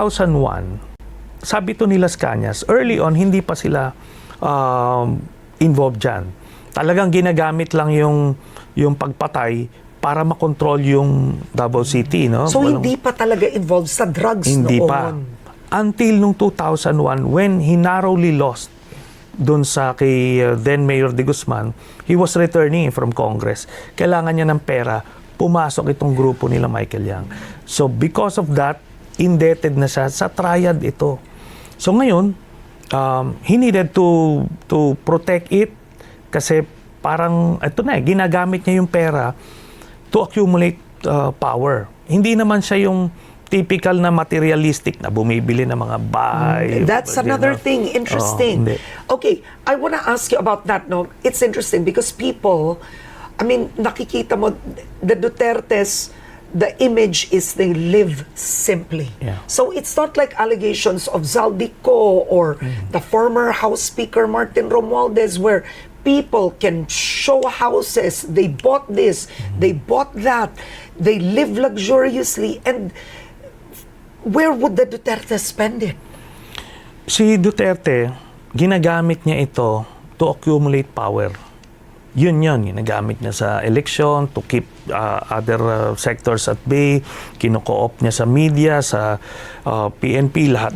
2001, sabi to nila Cañas, early on, hindi pa sila involved dyan. Talagang ginagamit lang yung pagpatay para makontrol yung Davao City. No? So, hindi pa talaga involved sa drugs hindi noon? Pa. Until nung 2001, when he narrowly lost doon sa kay then Mayor de Guzman, he was returning from Congress. Kailangan niya ng pera, pumasok itong grupo nila Michael Yang. So, because of that, indebted na siya sa triad ito. So ngayon, he needed to protect it kasi parang, ito na ginagamit niya yung pera to accumulate power. Hindi naman siya yung typical na materialistic na bumibili ng mga bahay. That's another thing. Interesting. Okay, I want to ask you about that. No? It's interesting because people, I mean, nakikita mo, the Dutertes, the image is they live simply. Yeah. So it's not like allegations of Zaldico or the former House Speaker Martin Romualdez where people can show houses, they bought this, they bought that, they live luxuriously, and where would the Duterte spend it? Si Duterte, ginagamit niya ito to accumulate power. Yun, ginagamit niya sa election to keep other sectors at bay, kino-co-op niya sa media, sa PNP, lahat,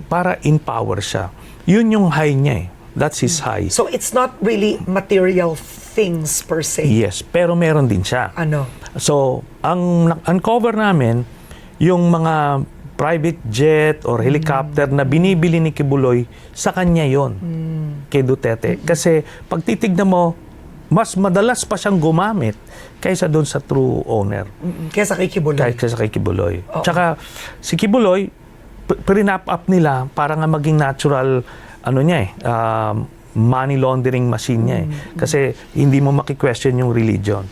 para in-power siya. Yun yung high niya That's his high. So it's not really material things per se? Yes, pero meron din siya. Ano? So, ang uncover namin, yung mga private jet or helicopter na binibili ni Kibuloy, sa kanya yon kay Duterte. Kasi pag titignan mo, mas madalas pa siyang gumamit kaysa doon sa true owner. Kaysa kay Kibuloy. Kaysa kay Kibuloy. Tsaka si Kibuloy, pre-nap up nila para nga maging natural money laundering machine niya Kasi hindi mo maki-question yung religion.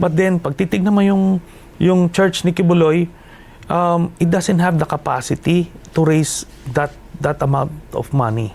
But then, pag titignan mo yung church ni Kibuloy, it doesn't have the capacity to raise that amount of money.